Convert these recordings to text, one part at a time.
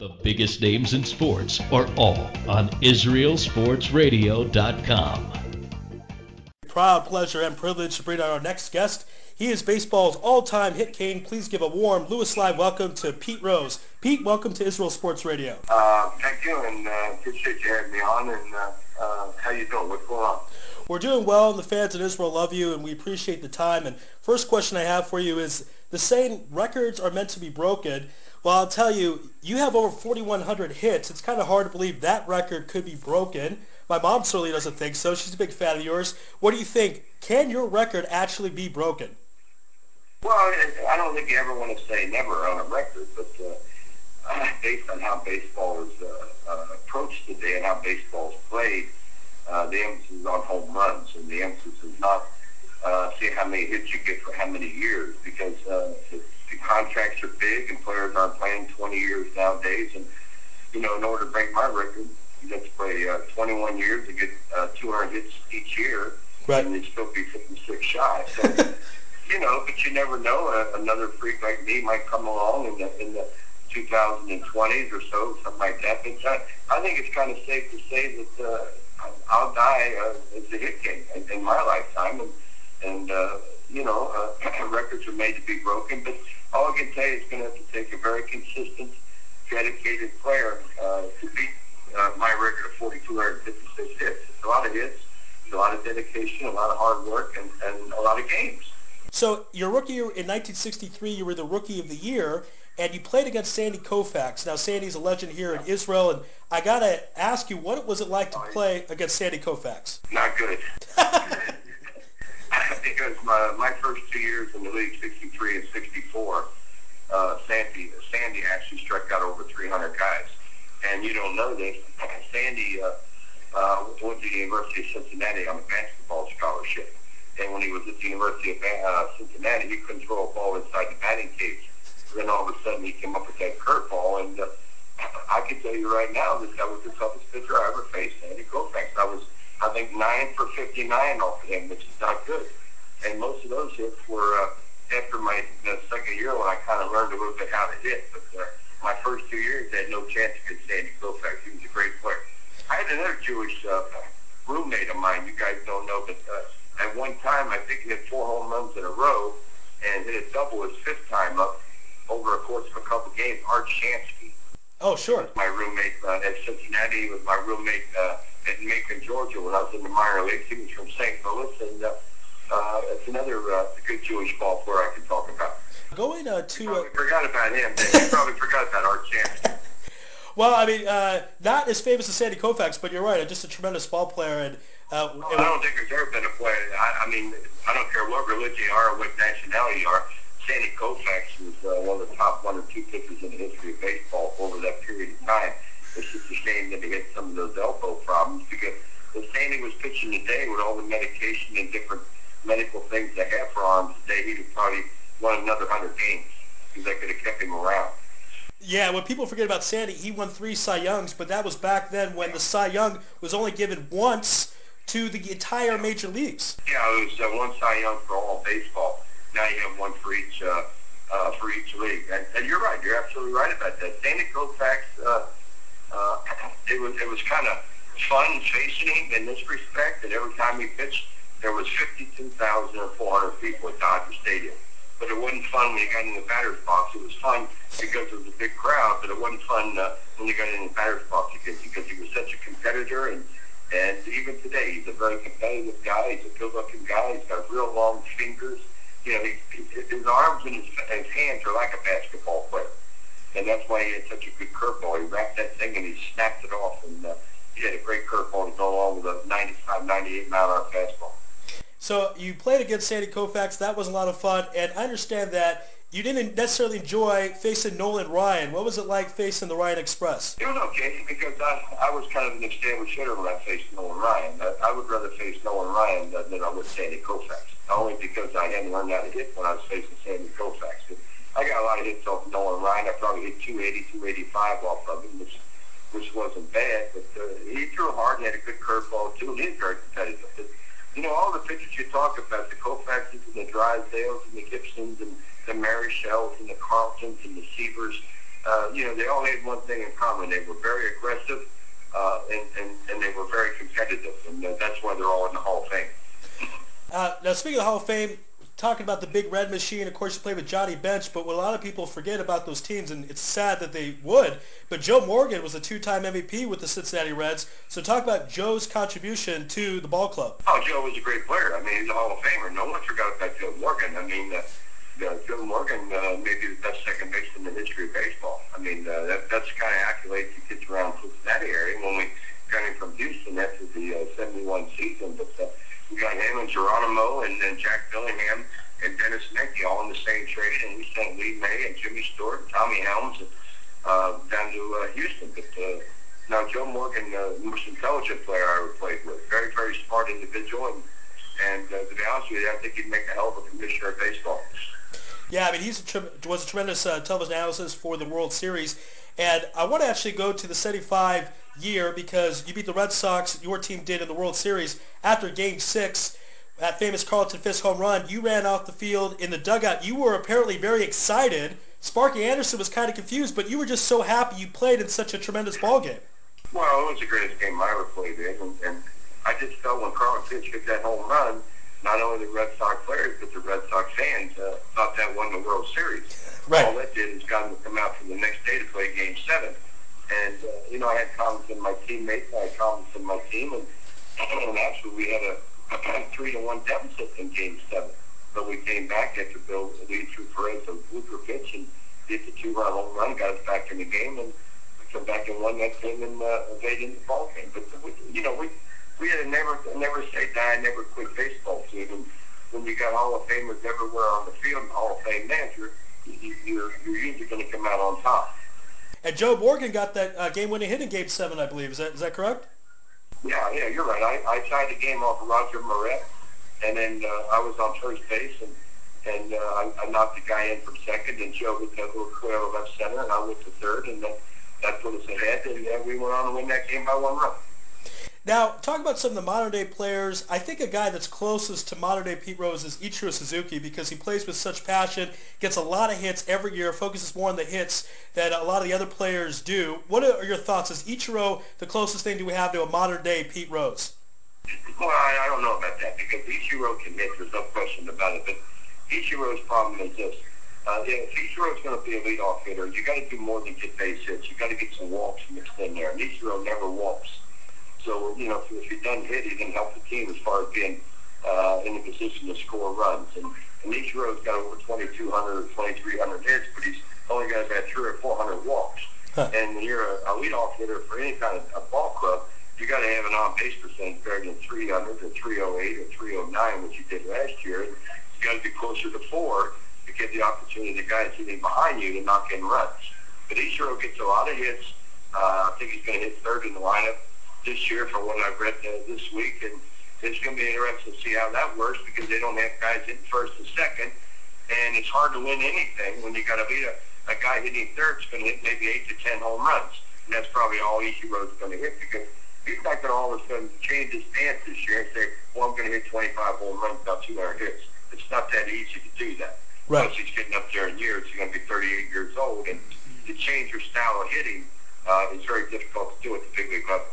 The biggest names in sports are all on IsraelSportsRadio.com. Proud pleasure and privilege to bring on our next guest. He is baseball's all-time hit king. Please give a warm Louis Live welcome to Pete Rose. Pete, welcome to Israel Sports Radio. Thank you, and appreciate you having me on. And how you doing? What's going on? We're doing well, and the fans in Israel love you, and we appreciate the time. And first question I have for you is, the saying records are meant to be broken. Well, I'll tell you, you have over 4,100 hits. It's kind of hard to believe that record could be broken. My mom certainly doesn't think so. She's a big fan of yours. What do you think? Can your record actually be broken? Well, I don't think you ever want to say never on a record, but based on how baseball is approached today and how baseball is played, the emphasis is on home runs, and the emphasis is not see how many hits you get for how many years, because the contracts are big and players aren't playing 20 years nowadays. And, in order to break my record, you have to play 21 years to get 200 hits each year, right, and you'd still be 56 shy. So, but you never know. Another freak like me might come along in the 2020s or so, something like that. But I think it's kind of safe to say that I'll die as a hit king in my lifetime. And records are made to be broken. But all I can tell you is going to have to take a very consistent, dedicated player to beat my record of 4,256 hits. It's a lot of hits, it's a lot of dedication, a lot of hard work, and a lot of games. So your rookie year in 1963, you were the Rookie of the Year, and you played against Sandy Koufax. Now, Sandy's a legend here in Israel, and I got to ask you, what was it like to play against Sandy Koufax? Not good. Because my first 2 years in the league, 63 and 64, Sandy actually struck out over 300 guys. And you don't know this, Sandy went to the University of Cincinnati on a basketball scholarship. And when he was at the University of Cincinnati, he couldn't throw a ball inside the batting cage. Then all of a sudden he came up with that curveball, and I can tell you right now that was the toughest pitcher I ever faced, Sandy Koufax. I think 9 for 59 off of him, which is not good. And most of those hits were after my second year when I kind of learned a little bit how to hit. But my first 2 years, I had no chance against Sandy Koufax. He was a great player. I had another Jewish roommate of mine. You guys don't know, but at one time, I think he had 4 home runs in a row and hit a double his 5th time up over a course of a couple games. Art Shansky. Oh, sure. He was my roommate at Cincinnati. He was my roommate at Macon, Georgia, when I was in the minor leagues. He was from St. Louis, and it's another good Jewish ball player I can talk about. Going You probably forgot about him. You probably forgot about Art Shansky. Well, I mean, not as famous as Sandy Koufax, but you're right. Just a tremendous ball player. And I don't think there's ever been a player. I mean, I don't care what religion you are or what nationality you are. Sandy Koufax was one of the top 1 or 2 pitchers in the history of baseball over that period of time. It's just a shame that he had some of those elbow problems, because if Sandy was pitching today with all the medication and different medical things they have for arms today, he'd have probably won another 100 games, because they could have kept him around. Yeah, when people forget about Sandy, he won 3 Cy Youngs, but that was back then when the Cy Young was only given once to the entire major leagues. Yeah, it was 1 Cy Young for all baseball. Now you have 1 for each league. And you're right. You're absolutely right about that. Sandy Koufax, it was kind of fun facing him in this respect, that every time he pitched, there was 52,400 people at Dodger Stadium. But it wasn't fun when you got in the batter's box. It was fun because it was a big crowd, but it wasn't fun when you got in the batter's box because he was such a competitor. And even today, he's a very competitive guy. He's a good-looking guy. He's got real long fingers. His arms and his hands are like a basketball player. And that's why he had such a good curveball. He wrapped that thing and he snapped it off. And he had a great curveball to go along with a 95, 98-mile-an-hour fastball. So you played against Sandy Koufax. That was a lot of fun. And I understand that you didn't necessarily enjoy facing Nolan Ryan. What was it like facing the Ryan Express? It was okay, because I was kind of an established hitter when I faced Nolan Ryan. I would rather face Nolan Ryan than I would Sandy Koufax, only because I hadn't learned how to hit when I was facing Sandy Koufax. But I got a lot of hits off Nolan Ryan. I probably hit 280, 285 off of him, which wasn't bad. But he threw hard and had a good curveball, too, and he was very competitive. But, all the pitchers you talk about, the Koufaxes and the Drysdales and the Gibsons and the Marichells and the Carltons and the Sievers, they all had one thing in common. They were very aggressive, and they were very competitive, and that's why they're all in the Hall of Fame. Now, speaking of the Hall of Fame, talking about the Big Red Machine, of course, you played with Johnny Bench, but what a lot of people forget about those teams, and it's sad that they would, but Joe Morgan was a two-time MVP with the Cincinnati Reds. So talk about Joe's contribution to the ball club. Oh, Joe was a great player. I mean, he's a Hall of Famer. No one forgot about Joe Morgan. I mean, Joe Morgan may be the best second baseman in the history of baseball. I mean, that's the kind of accolades he gets around Cincinnati area. When we got him from Houston after the 71 season, but we got him and Geronimo and then Jack Billingham and Dennis Menke all in the same trade, and we sent Lee May and Jimmy Stewart and Tommy Helms down to Houston. But now Joe Morgan, the most intelligent player I ever played with, very, very smart individual, and to be honest with you, I think he'd make a hell of a commissioner of baseball. Yeah, I mean, he was a tremendous television analyst for the World Series. And I want to actually go to the 75 year because you beat the Red Sox, your team did in the World Series. After Game 6, that famous Carlton Fisk home run, you ran off the field in the dugout. You were apparently very excited. Sparky Anderson was kind of confused, but you were just so happy you played in such a tremendous ball game. Well, it was the greatest game I ever played in, and I just felt when Carlton Fisk hit that home run, not only the Red Sox players, but the Red Sox fans thought that won the World Series. Right. All that did is got them to come out for the next day to play Game 7. And, I had confidence in my teammates, I had confidence in my team, and actually we had a 3-1 deficit in Game 7. But we came back after Bill lead through Perez a blooper pitch and hit the 2-run home run, got us back in the game, and we come back and won that game and evaded the ball game. But, we had a never say die, never quit baseball team. And when you got Hall of Famers everywhere on the field, and Hall of Fame manager, you're usually going to come out on top. And Joe Morgan got that game-winning hit in Game 7, I believe. Is that correct? Yeah, you're right. I tied the game off of Roger Moret, and then I was on first base, and I knocked the guy in from second, and Joe hit that little coil left center, and I went to third, and that put us ahead, and we went on to win that game by 1 run. Now, talk about some of the modern-day players. I think a guy that's closest to modern-day Pete Rose is Ichiro Suzuki because he plays with such passion, gets a lot of hits every year, focuses more on the hits than a lot of the other players do. What are your thoughts? Is Ichiro the closest thing do we have to a modern-day Pete Rose? Well, I don't know about that because Ichiro can hit. There's no question about it. But Ichiro's problem is this. If Ichiro's going to be a leadoff hitter, you got to do more than get base hits. You got to get some walks mixed in there. And Ichiro never walks. So, if he doesn't hit, he can help the team as far as being in a position to score runs. And Ichiro's got over 2,200 or 2,300 hits, but he's only got about 300 or 400 walks. Huh. And when you're a leadoff hitter for any kind of a ball club, you got to have an on-base percentage better than 300 or 308 or 309, which you did last year. And you got to be closer to 4 to get the opportunity to the guys sitting behind you to knock in runs. But Ichiro gets a lot of hits. I think he's going to hit third in the lineup this year from what I've read this week, and it's going to be interesting to see how that works because they don't have guys hitting first and second, and it's hard to win anything when you got to beat a guy hitting third is going to hit maybe 8 to 10 home runs, and that's probably all Ichiro's going to hit because he's not going to all of a sudden change his stance this year and say, well, I'm going to hit 25 home runs, about 200 hits. It's not that easy to do that. Right. Plus he's getting up there in years. He's going to be 38 years old, and to change your style of hitting is very difficult to do at the big league level.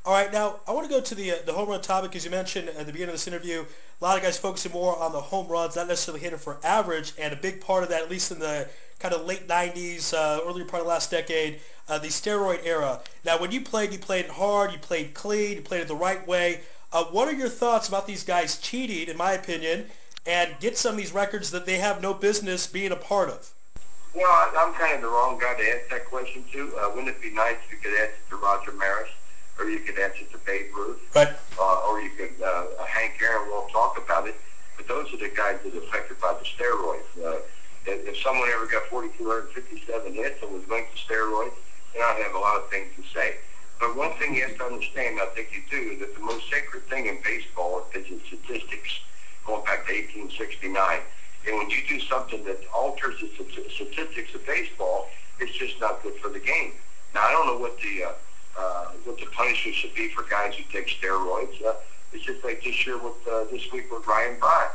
All right, now I want to go to the home run topic. As you mentioned at the beginning of this interview, a lot of guys focusing more on the home runs, not necessarily hitting for average, and a big part of that, at least in the kind of late 90s, earlier part of last decade, the steroid era. Now, when you played hard, you played clean, you played it the right way. What are your thoughts about these guys cheating, in my opinion, and get some of these records that they have no business being a part of? Well, I'm kind of the wrong guy to ask that question to. Wouldn't it be nice if you could ask it to Roger Maris? Or you could answer to Babe Ruth, right. Or you could, Hank Aaron won't talk about it, but those are the guys that are affected by the steroids. If someone ever got 4,257 hits and was linked to steroids, then I'd have a lot of things to say. But one thing you have to understand, I think you do, is that the most sacred thing in baseball is the statistics, going back to 1869. And when you do something that alters the statistics of baseball, it's just not good for the game. Now, I don't know what the punishment should be for guys who take steroids. It's just like this week with Ryan Braun.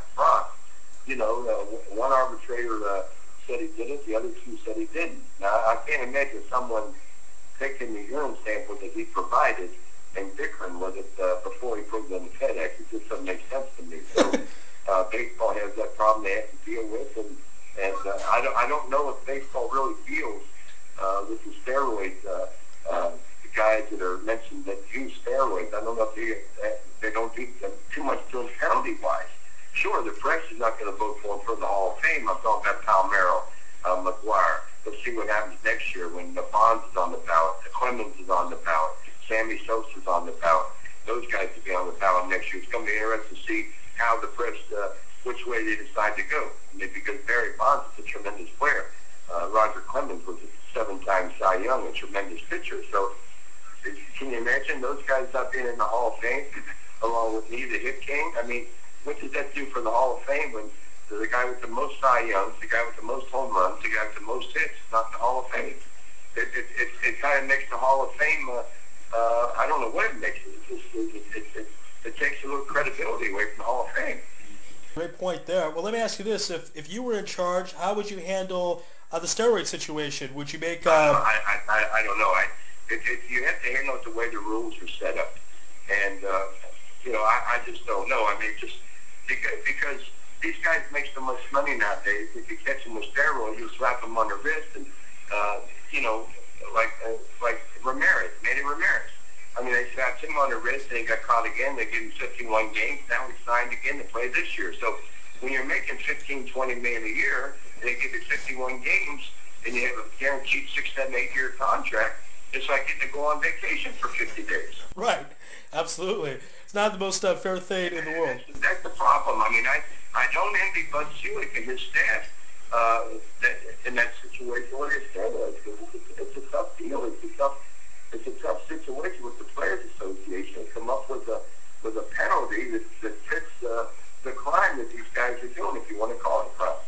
One arbitrator said he did it. The other two said he didn't. Now, I can't imagine someone taking the urine sample that he provided and bickering with it before he put it in the FedEx. It just doesn't make sense to me. So baseball has that problem they have to deal with, and I don't know if baseball really deals with the steroids. The guys that are mentioned that use steroids, I don't know if they don't do them too much to them penalty-wise. Sure, the press is not going to vote for him for the Hall of Fame. I'm talking about Palmeiro, McGuire. Let's see what happens next year when the Bonds is on the ballot, the Clemens is on the ballot, Sammy Sosa's on the ballot. Those guys will be on the ballot next year. It's going to be interesting to see how the press, which way they decide to go. I mean, because Barry Bonds is a tremendous player. Roger Clemens was a 7-time Cy Young, a tremendous pitcher. So can you imagine those guys not being in the Hall of Fame along with me, the hit king? I mean, what does that do for the Hall of Fame when the guy with the most Cy Youngs, the guy with the most home runs, the guy with the most hits, not the Hall of Fame? It kind of makes the Hall of Fame, I don't know what it makes it. It takes a little credibility away from the Hall of Fame. Great point there. Well, let me ask you this. If you were in charge, how would you handle the steroid situation? Would you make... I don't know. You have to handle it the way the rules are set up. And, I just don't know. I mean, just because these guys make so much money nowadays, if you catch them with steroids, you slap them on the wrist and, like Ramirez, Manny Ramirez. I mean, they slapped him on the wrist and he got caught again. They gave him 51 games. Now he's signed again to play this year. So when you're making $15, $20 million a year, and they give you 51 games, and you have a guaranteed 6, 7, 8-year contract, it's like getting to go on vacation for 50 days. Right. Absolutely. It's not the most fair thing in the world. That's the problem. I mean, I don't envy Bud Selig and his staff in that situation with his steroids. It's a tough deal. It's a tough situation with the Players Association to come up with a penalty that fits the crime that these guys are doing, if you want to call it a crime.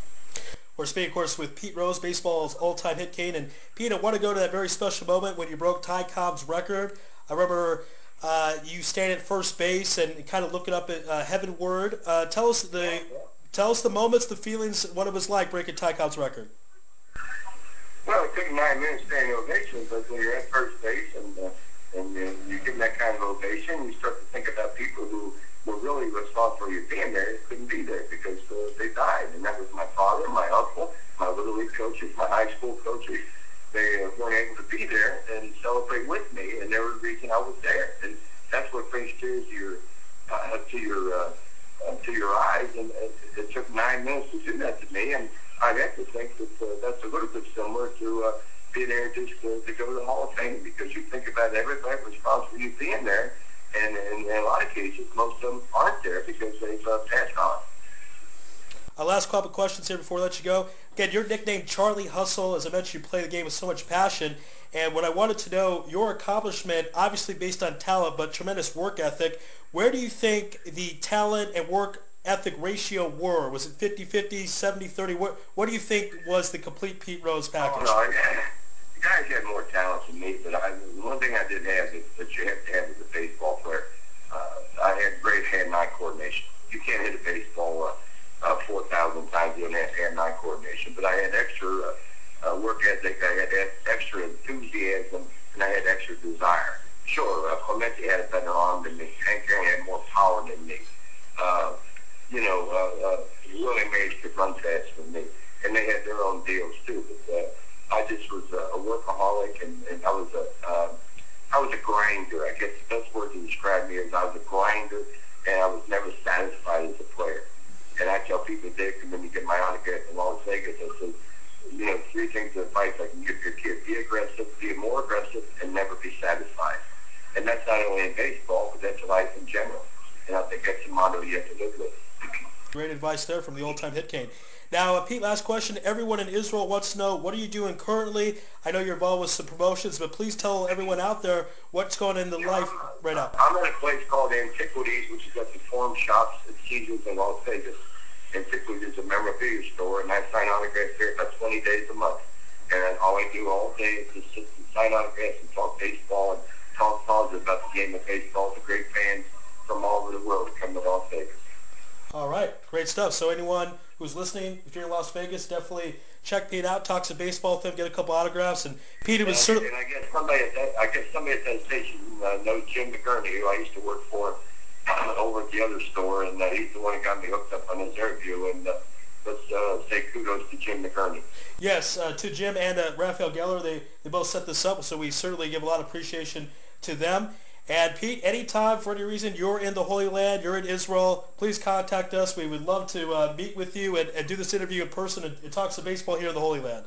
We're speaking, of course, with Pete Rose, baseball's all-time hit king. And Pete, I want to go to that very special moment when you broke Ty Cobb's record. I remember you standing at first base and kind of looking up at heavenward. Tell us the moments, the feelings, what it was like breaking Ty Cobb's record. Well, it took 9 minutes standing ovation, but when you're at first base and you give that kind of ovation, you start to think about people who were really responsible for you being there, couldn't be there because they died. And that was my father, my uncle, my Little League coaches, my high school coaches. They weren't able to be there and celebrate with me, and they were the reason I was there. And that's what brings tears to your eyes. And it took 9 minutes to do that to me. And I'd have to think that that's a little bit similar to being there just to go to the Hall of Fame, because you think about everybody responsible for you being there, and in a lot of cases, most of them aren't there because they've passed on. Our last couple of questions here before we let you go. Again, your nickname, Charlie Hustle. As I mentioned, you play the game with so much passion. And what I wanted to know, your accomplishment, obviously based on talent, but tremendous work ethic. Where do you think the talent and work ethic ratio were? Was it 50-50, 70-30? What do you think was the complete Pete Rose package? Oh, no, the guys had more talent than me, but one thing I did have that you have to have as a baseball player, I had great hand-eye coordination. You can't hit a baseball 4,000 times you don't have hand-eye coordination, but I had extra work ethic, I had extra enthusiasm, and I had extra desire. Sure, Clemente had a better arm than me. Hank Aaron had more power than me. Willie Mays could run faster than me, and they had their own deals too. But I just was a workaholic, and I was a grinder. I guess the best word to describe me is I was a grinder, and I was never satisfied as a player. And I tell people, Dave, come in to get my autograph in Las Vegas. I said, 3 things of advice I can give your kid: be aggressive, be more aggressive, and never be satisfied. And that's not only in baseball, but that's life in general. And I think that's a motto you have to live with. Great advice there from the all-time hit king. Now, Pete, last question. Everyone in Israel wants to know, what are you doing currently? I know you're involved with some promotions, but please tell everyone out there what's going on in the life right now. I'm at a place called Antiquities, which is at the Forum Shops at Caesars in Las Vegas. Antiquities is a memorabilia store, and I sign autographs there about 20 days a month. And all I do all day is just sit and sign autographs and talk baseball and talk positive about the game of baseball. The great fans from all over the world that come to Las Vegas. All right, great stuff. So anyone who's listening, if you're in Las Vegas, definitely check Pete out, talk some baseball with him, get a couple autographs. And Pete, it was certainly... And I guess somebody at that station knows Jim McGurney, who I used to work for over at the other store, and he's the one who got me hooked up on his interview. And let's say kudos to Jim McGurney. Yes, to Jim and Rafael Geller, they both set this up, so we certainly give a lot of appreciation to them. And Pete, anytime for any reason you're in the Holy Land, you're in Israel, please contact us. We would love to meet with you and do this interview in person and talk some baseball here in the Holy Land.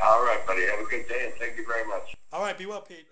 All right, buddy. Have a good day, and thank you very much. All right, be well, Pete.